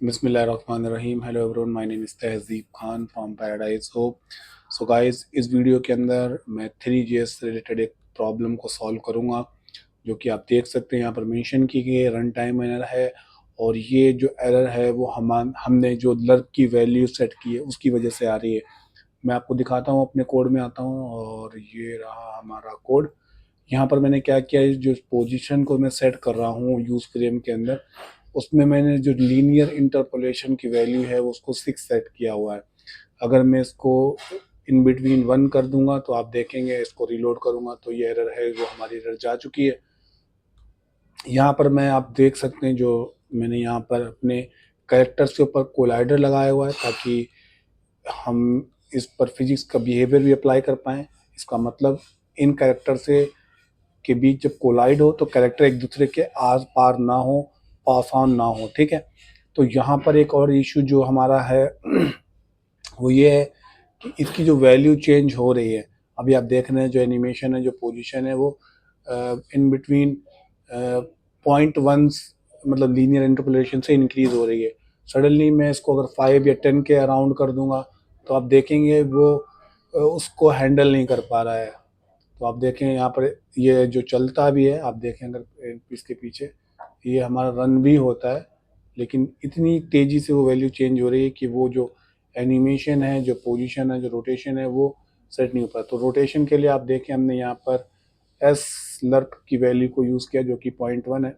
बिस्मिल्लाहिर्रहमानिर्रहीम। Hello everyone, my name is Tahzeeb Khan from Paradise Hope. So guys, इस video के अंदर मैं 3GS से रिलेटेड एक प्रॉब्लम को सॉल्व करूंगा, जो कि आप देख सकते हैं यहाँ पर मेंशन की गई है, रन टाइम एरर है। और ये जो एरर है वो हमने जो लर्क की वैल्यू सेट की है उसकी वजह से आ रही है। मैं आपको दिखाता हूँ, अपने कोड में आता हूँ और ये रहा हमारा कोड। यहाँ पर मैंने क्या किया है, जो पोजीशन को मैं सेट कर रहा हूँ यूज़ फ्रेम के अंदर, उसमें मैंने जो लीनियर इंटरपोलेशन की वैल्यू है उसको 6 सेट किया हुआ है। अगर मैं इसको इन बिटवीन 1 कर दूंगा तो आप देखेंगे, इसको रिलोड करूंगा तो ये एरर है, जो हमारी एरर जा चुकी है। यहाँ पर मैं आप देख सकते हैं, जो मैंने यहाँ पर अपने कैरेक्टर्स के ऊपर कोलाइडर लगाया हुआ है ताकि हम इस पर फिजिक्स का बिहेवियर भी अप्लाई कर पाएँ। इसका मतलब इन कैरेक्टर से के बीच जब कोलाइड हो तो कैरेक्टर एक दूसरे के आर पार ना हो, पास ऑन ना हो, ठीक है। तो यहाँ पर एक और इशू जो हमारा है वो ये है कि इसकी जो वैल्यू चेंज हो रही है। अभी आप देख रहे हैं जो एनिमेशन है, जो पोजीशन है, वो इन बिटवीन 0.1 मतलब लीनियर इंटरपोलेशन से इंक्रीज हो रही है। सडनली मैं इसको अगर 5 या 10 के अराउंड कर दूंगा तो आप देखेंगे वो उसको हैंडल नहीं कर पा रहा है। तो आप देखें यहाँ पर ये जो चलता भी है, आप देखें अगर इसके पीछे ये हमारा रन भी होता है, लेकिन इतनी तेज़ी से वो वैल्यू चेंज हो रही है कि वो जो एनिमेशन है, जो पोजीशन है, जो रोटेशन है, वो सेट नहीं हो पाता। तो रोटेशन के लिए आप देखें, हमने यहाँ पर एस लर्क की वैल्यू को यूज़ किया जो कि 0.1 है।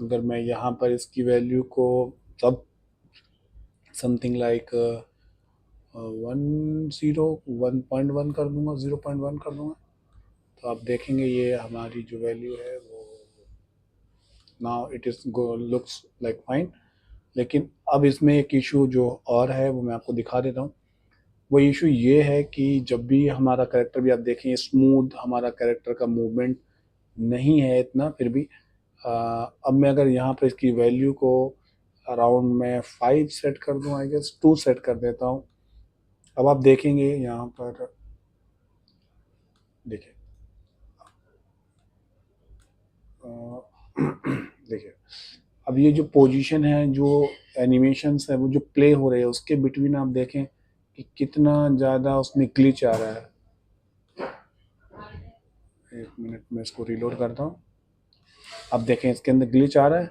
अगर मैं यहाँ पर इसकी वैल्यू को सब समथिंग लाइक 1.1 कर दूंगा, 0.1 कर दूंगा, तो आप देखेंगे ये हमारी जो वैल्यू है वो now it is looks like fine. लेकिन अब इसमें एक इशू जो और है वो मैं आपको दिखा देता हूँ। वो इशू ये है कि जब भी हमारा कैरेक्टर भी आप देखें, स्मूथ हमारा कैरेक्टर का मूवमेंट नहीं है इतना, फिर भी अब मैं अगर यहाँ पर इसकी वैल्यू को अराउंड मैं 5 सेट कर दूँ, आई गेस 2 सेट कर देता हूँ। अब आप देखेंगे यहाँ पर, देखिए देखिए अब ये जो पोजीशन है, जो एनिमेशंस है, वो जो प्ले हो रहे हैं उसके बिटवीन आप देखें कि कितना ज़्यादा उसमें ग्लिच आ रहा है। एक मिनट में इसको रीलोड करता हूँ। अब देखें इसके अंदर ग्लिच आ रहा है,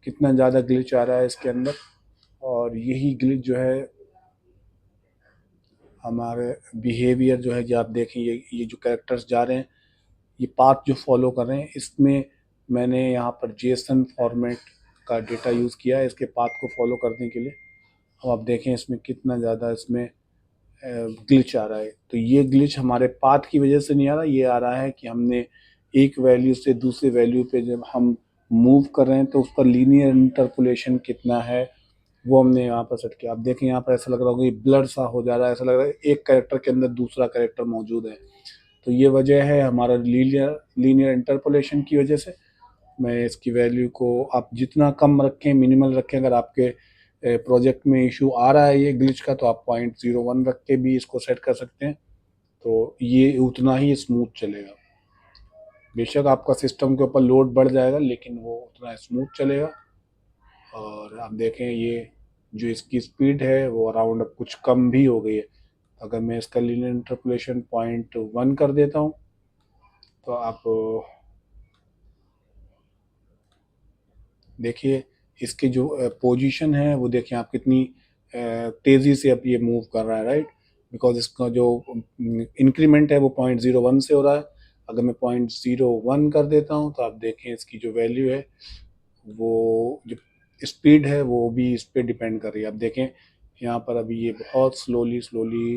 कितना ज़्यादा ग्लिच आ रहा है इसके अंदर। और यही ग्लिच जो है हमारे बिहेवियर जो है, जो आप देखें ये जो कैरेक्टर्स जा रहे हैं, ये पाथ जो फॉलो कर रहे हैं, इसमें मैंने यहाँ पर जेसन फॉर्मेट का डेटा यूज़ किया है इसके पाथ को फॉलो करने के लिए। अब आप देखें इसमें कितना ज़्यादा इसमें ग्लिच आ रहा है। तो ये ग्लिच हमारे पाथ की वजह से नहीं आ रहा, ये आ रहा है कि हमने एक वैल्यू से दूसरे वैल्यू पे जब हम मूव कर रहे हैं तो उस पर लीनियर इंटरपोलेशन कितना है वो हमने यहाँ पर सेट किया। आप देखें यहाँ पर ऐसा लग रहा होगा, ये ब्लर सा हो जा रहा है, ऐसा लग रहा है एक कैरेक्टर के अंदर दूसरा कैरेक्टर मौजूद है। तो ये वजह है हमारा लीनियर इंटरपोलेशन की वजह से। मैं इसकी वैल्यू को आप जितना कम रखें, मिनिमल रखें। अगर आपके प्रोजेक्ट में इशू आ रहा है ये ग्लिच का, तो आप 0.01 रख के भी इसको सेट कर सकते हैं, तो ये उतना ही स्मूथ चलेगा। बेशक आपका सिस्टम के ऊपर लोड बढ़ जाएगा, लेकिन वो उतना स्मूथ चलेगा। और आप देखें ये जो इसकी स्पीड है वो अराउंड अब कुछ कम भी हो गई है। अगर मैं इसका लीनियर इंटरपोलेशन 0.1 कर देता हूँ तो आप देखिए इसकी जो पोजीशन है वो देखिए आप कितनी तेज़ी से अब ये मूव कर रहा है, राइट। बिकॉज इसका जो इंक्रीमेंट है वो 0.01 से हो रहा है। अगर मैं 0.01 कर देता हूँ तो आप देखें इसकी जो वैल्यू है, वो जो स्पीड है वो भी इस पर डिपेंड कर रही है। आप देखें यहाँ पर अभी ये बहुत स्लोली स्लोली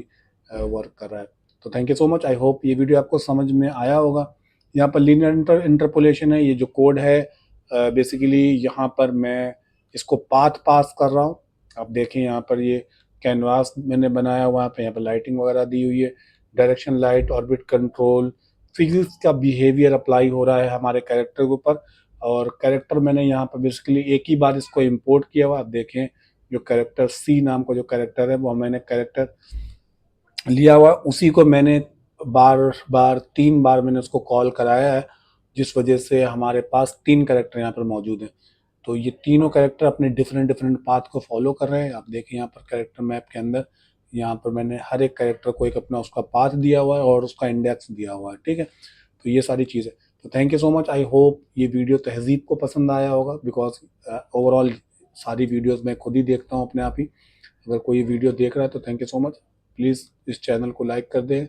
वर्क कर रहा है। तो thank you so much, I hope ये वीडियो आपको समझ में आया होगा। यहाँ पर लीनियर इंटरपोलेशन है, ये जो कोड है बेसिकली यहाँ पर मैं इसको पाथ पास कर रहा हूँ। आप देखें यहाँ पर ये कैनवास मैंने बनाया हुआ है, यहाँ पर लाइटिंग वगैरह दी हुई है, direction light, orbit control, physics का बिहेवियर अप्लाई हो रहा है हमारे कैरेक्टर के ऊपर। और कैरेक्टर मैंने यहाँ पर बेसिकली एक ही बार इसको इंपोर्ट किया हुआ। आप देखें जो कैरेक्टर सी नाम का जो कैरेक्टर है वो मैंने कैरेक्टर लिया हुआ, उसी को मैंने बार बार 3 बार मैंने उसको कॉल कराया है, जिस वजह से हमारे पास 3 कैरेक्टर यहाँ पर मौजूद हैं। तो ये तीनों कैरेक्टर अपने डिफरेंट डिफरेंट पाथ को फॉलो कर रहे हैं। आप देखिए यहाँ पर कैरेक्टर मैप के अंदर, यहाँ पर मैंने हर एक कैरेक्टर को एक अपना उसका पाथ दिया हुआ है और उसका इंडेक्स दिया हुआ है, ठीक है। तो ये सारी चीज़ें, तो thank you so much. I hope ये वीडियो तहज़ीब को पसंद आया होगा, बिकॉज ओवरऑल सारी वीडियोस मैं खुद ही देखता हूँ अपने आप ही। अगर कोई वीडियो देख रहा है तो thank you so much. Please इस चैनल को लाइक कर दें,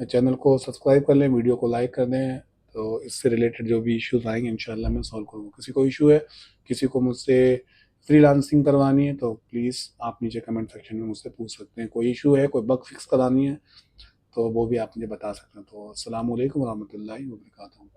चैनल को सब्सक्राइब कर लें, वीडियो को लाइक कर दें। तो इससे रिलेटेड जो भी इश्यूज़ आएंगे इंशाल्लाह मैं सॉल्व करूँगा। किसी को इशू है, किसी को मुझसे फ्रीलांसिंग करवानी है, तो प्लीज़ आप नीचे कमेंट सेक्शन में मुझसे पूछ सकते हैं। कोई इशू है, कोई बग फिक्स करानी है, तो वो भी आप मुझे बता सकते हैं। तो अस्सलाम वालेकुम रहमतुल्लाहि व बरकातहू।